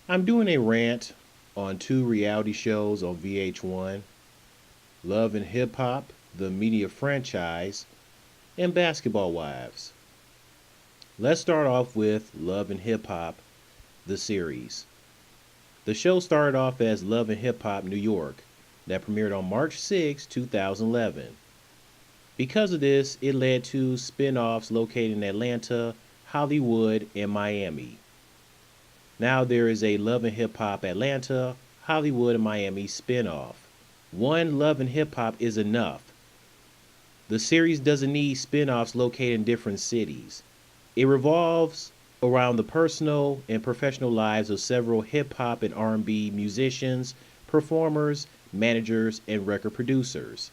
I'm doing a rant on two reality shows on VH1, Love and Hip Hop, the media franchise, and Basketball Wives. Let's start off with Love and Hip Hop, the series. The show started off as Love and Hip Hop New York, that premiered on March 6, 2011. Because of this, it led to spin offs located in Atlanta, Hollywood, and Miami. Now there is a Love and Hip Hop Atlanta, Hollywood, and Miami spin-off. One Love and Hip Hop is enough. The series doesn't need spin-offs located in different cities. It revolves around the personal and professional lives of several hip hop and R&B musicians, performers, managers, and record producers.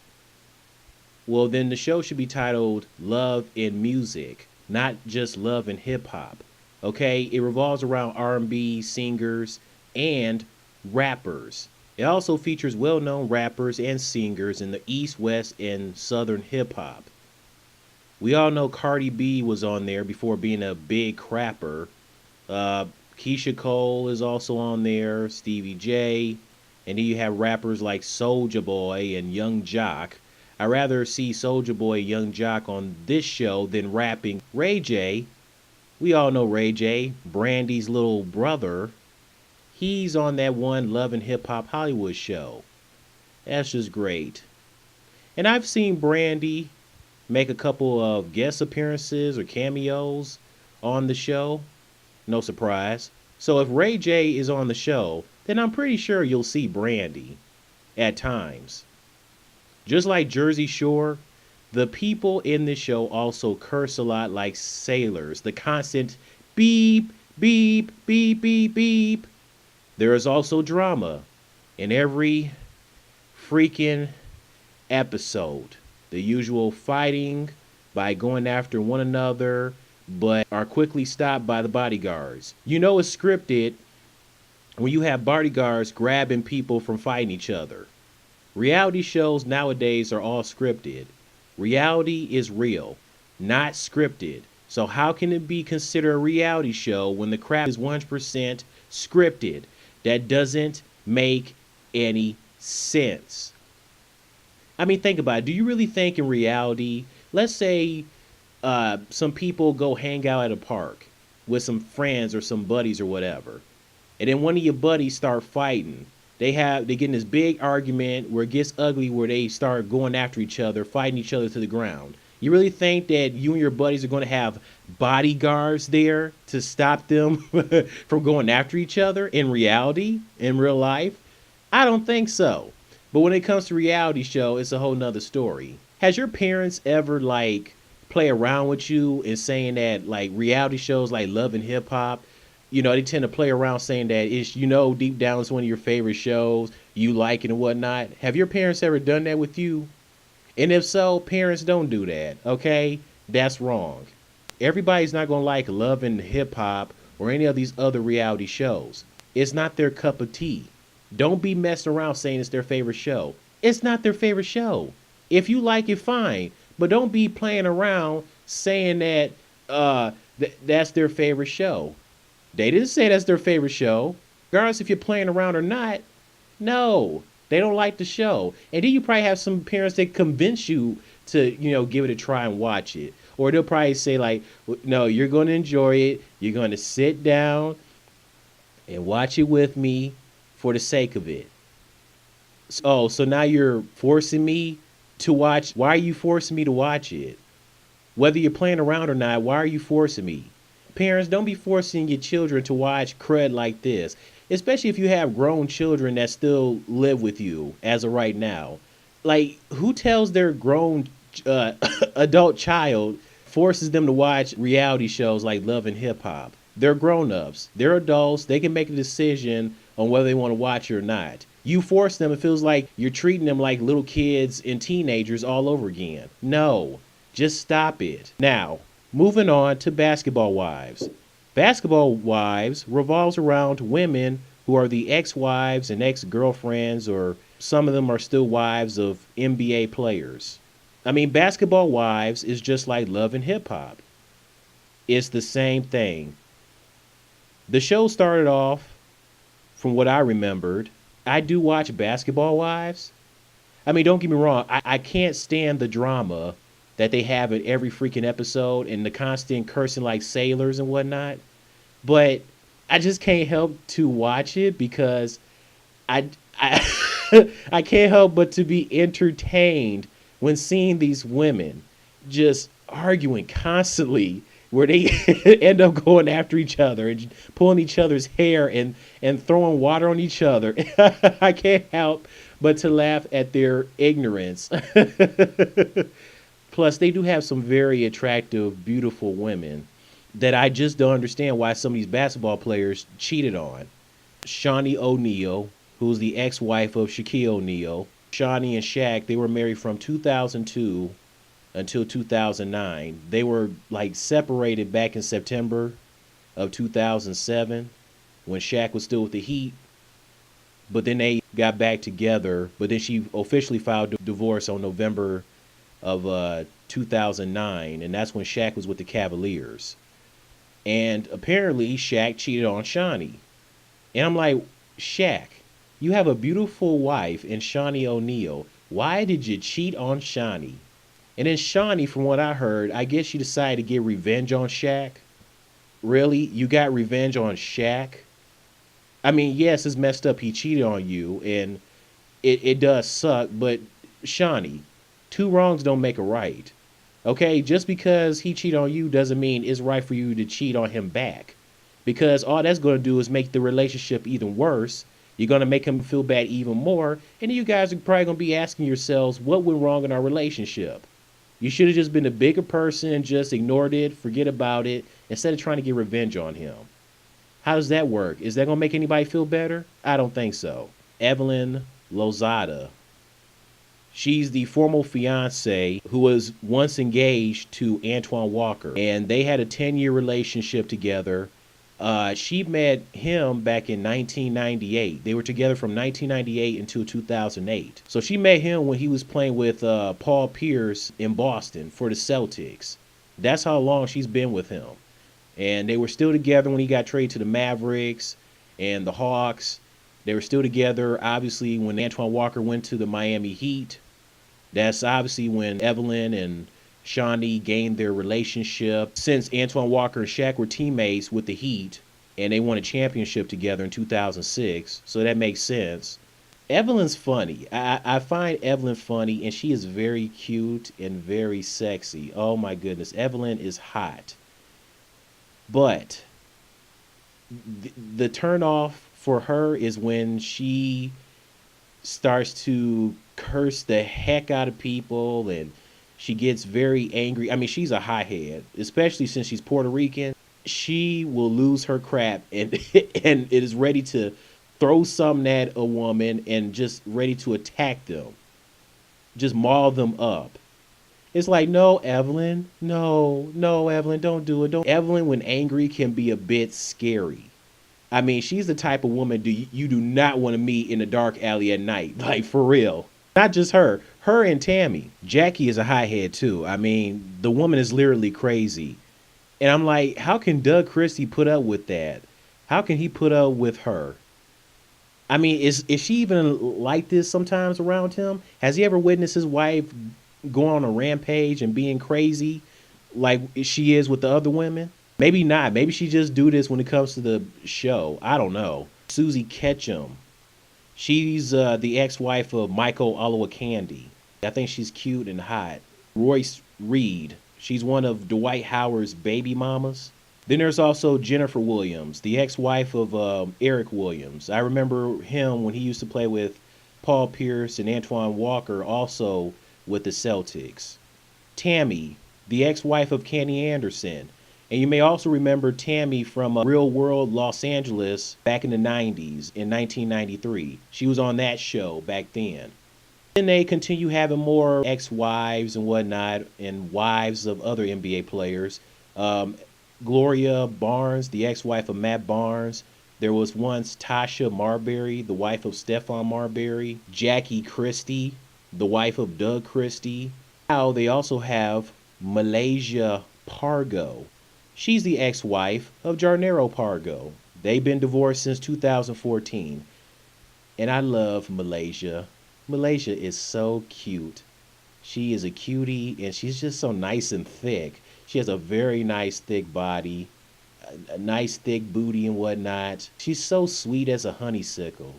Well, then the show should be titled Love and Music, not just Love and Hip Hop. Okay, it revolves around R&B singers and rappers. It also features well-known rappers and singers in the East, West, and Southern hip hop. We all know Cardi B was on there before being a big crapper. Uh, Keisha Cole is also on there, Stevie J, and then you have rappers like Soulja Boy and Young Jock. I'd rather see Soulja Boy and Young Jock on this show than rapping Ray J. We all know Ray J, Brandy's little brother. He's on that one Love and Hip Hop Hollywood show. That's just great. And I've seen Brandy make a couple of guest appearances or cameos on the show. No surprise. So if Ray J is on the show, then I'm pretty sure you'll see Brandy at times. Just like Jersey Shore, the people in this show also curse a lot like sailors. The constant beep, beep, beep, beep, beep. There is also drama in every freaking episode. The usual fighting by going after one another, but are quickly stopped by the bodyguards. You know it's scripted when you have bodyguards grabbing people from fighting each other. Reality shows nowadays are all scripted. Reality is real, not scripted. So how can it be considered a reality show when the crap is 100% scripted? That doesn't make any sense. I mean, think about it. Do you really think in reality, let's say some people go hang out at a park with some friends or some buddies or whatever, and then one of your buddies start fighting. They get in this big argument where it gets ugly, where they start going after each other, fighting each other to the ground. You really think that you and your buddies are going to have bodyguards there to stop them from going after each other in reality, in real life? I don't think so. But when it comes to reality show, it's a whole nother story. Has your parents ever play around with you and saying that reality shows like Love and Hip Hop, they tend to play around saying that it's, deep down it's one of your favorite shows, you like it and whatnot. Have your parents ever done that with you? And if so, parents, don't do that, okay? That's wrong. Everybody's not going to like Love and Hip Hop or any of these other reality shows. It's not their cup of tea. Don't be messing around saying it's their favorite show. It's not their favorite show. If you like it, fine. But don't be playing around saying that that's their favorite show. They didn't say that's their favorite show. Regardless if you're playing around or not, no. They don't like the show. And then you probably have some parents that convince you to, give it a try and watch it. Or they'll probably say no, you're going to enjoy it. You're going to sit down and watch it with me for the sake of it. So now you're forcing me to watch. Why are you forcing me to watch it? Whether you're playing around or not, why are you forcing me? Parents, don't be forcing your children to watch crud like this, especially if you have grown children that still live with you as of right now. Who tells their grown adult child, forces them to watch reality shows like Love and Hip Hop? They're grown-ups. They're adults. They can make a decision on whether they want to watch it or not. You force them, it feels like you're treating them like little kids and teenagers all over again. No, just stop it. Now, moving on to Basketball Wives. Basketball Wives revolves around women who are the ex-wives and ex-girlfriends, or some of them are still wives of NBA players. I mean, Basketball Wives is just like Love and Hip Hop. It's the same thing. The show started off from what I remembered. I do watch Basketball Wives. I mean, don't get me wrong, I can't stand the drama that they have in every freaking episode and the constant cursing like sailors and whatnot. But I just can't help to watch it because I I can't help but to be entertained when seeing these women just arguing constantly where they end up going after each other and pulling each other's hair and throwing water on each other. I can't help but to laugh at their ignorance. Plus, they do have some very attractive, beautiful women that I just don't understand why some of these basketball players cheated on. Shawnee O'Neal, who's the ex-wife of Shaquille O'Neal. Shawnee and Shaq, they were married from 2002 until 2009. They were like separated back in September of 2007 when Shaq was still with the Heat. But then they got back together. But then she officially filed divorce on November of 2009, and that's when Shaq was with the Cavaliers. And apparently Shaq cheated on Shawnee. And I'm like, Shaq, you have a beautiful wife in Shawnee O'Neal. Why did you cheat on Shawnee? And then Shawnee, from what I heard, I guess she decided to get revenge on Shaq. Really? You got revenge on Shaq? I mean, yes, it's messed up he cheated on you, and it does suck, but Shawnee, two wrongs don't make a right. Okay? Just because he cheated on you doesn't mean it's right for you to cheat on him back. Because all that's going to do is make the relationship even worse. You're going to make him feel bad even more. And you guys are probably going to be asking yourselves, what went wrong in our relationship? You should have just been a bigger person and just ignored it, forget about it, instead of trying to get revenge on him. How does that work? Is that going to make anybody feel better? I don't think so. Evelyn Lozada. She's the former fiance who was once engaged to Antoine Walker. And they had a 10-year relationship together. She met him back in 1998. They were together from 1998 until 2008. So she met him when he was playing with Paul Pierce in Boston for the Celtics. That's how long she's been with him. And they were still together when he got traded to the Mavericks and the Hawks. They were still together, obviously, when Antoine Walker went to the Miami Heat. That's obviously when Evelyn and Shawnee gained their relationship. Since Antoine Walker and Shaq were teammates with the Heat, and they won a championship together in 2006, so that makes sense. Evelyn's funny. I find Evelyn funny, and she is very cute and very sexy. Oh my goodness, Evelyn is hot. But the turn off for her is when she starts to curse the heck out of people and she gets very angry. I mean, she's a hothead, especially since she's Puerto Rican. She will lose her crap and and it is ready to throw something at a woman and just ready to attack them. Just maul them up. It's like, no, Evelyn. No, Evelyn, don't do it. Don't. Evelyn, when angry, can be a bit scary. I mean, she's the type of woman you do not want to meet in a dark alley at night. Like, for real. Not just her. Her and Tammy. Jackie is a hothead, too. I mean, the woman is literally crazy. And I'm like, how can Doug Christie put up with that? How can he put up with her? I mean, is she even like this sometimes around him? Has he ever witnessed his wife going on a rampage and being crazy like she is with the other women? Maybe not. Maybe she just do this when it comes to the show. I don't know. Susie Ketchum. She's the ex-wife of Michael Olowokandi. I think she's cute and hot. Royce Reed. She's one of Dwight Howard's baby mamas. Then there's also Jennifer Williams, the ex-wife of Eric Williams. I remember him when he used to play with Paul Pierce and Antoine Walker, also with the Celtics. Tammy, the ex-wife of Kenny Anderson. And you may also remember Tammy from Real World Los Angeles back in the 90s, in 1993. She was on that show back then. Then they continue having more ex-wives and whatnot, and wives of other NBA players. Gloria Barnes, the ex-wife of Matt Barnes. There was once Tasha Marbury, the wife of Stephon Marbury. Jackie Christie, the wife of Doug Christie. Now they also have Malaysia Pargo. She's the ex-wife of Jarnero Pargo, They've been divorced since 2014. And I love Malaysia. Malaysia is so cute. She is a cutie and she's just so nice and thick. She has a very nice thick body, a nice thick booty and whatnot. She's so sweet as a honeysuckle.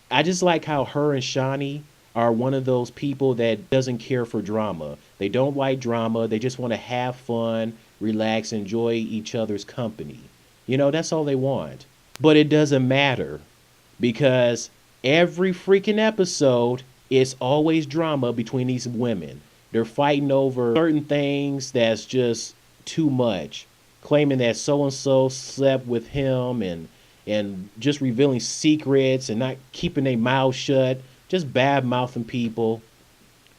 I just like how her and Shawnee are one of those people that doesn't care for drama. They don't like drama. They just want to have fun, relax, enjoy each other's company. That's all they want. But it doesn't matter because every freaking episode is always drama between these women. They're fighting over certain things that's just too much, claiming that so and so slept with him and just revealing secrets and not keeping their mouths shut, just bad mouthing people.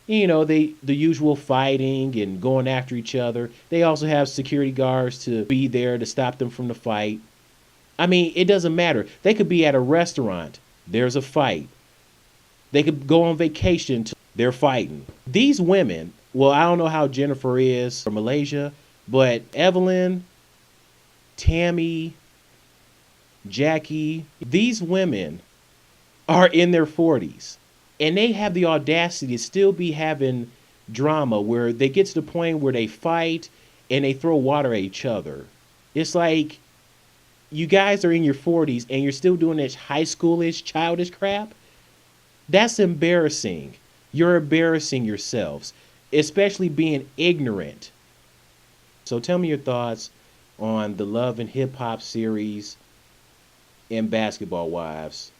The usual fighting and going after each other. They also have security guards to be there to stop them from the fight. I mean, it doesn't matter. They could be at a restaurant. There's a fight. They could go on vacation. They're fighting. These women, well, I don't know how Jennifer is from Malaysia, but Evelyn, Tammy, Jackie, these women are in their 40s. And they have the audacity to still be having drama where they get to the point where they fight and they throw water at each other. It's like you guys are in your 40s and you're still doing this high schoolish, childish crap. That's embarrassing. You're embarrassing yourselves, especially being ignorant. So tell me your thoughts on the Love and Hip Hop series and Basketball Wives.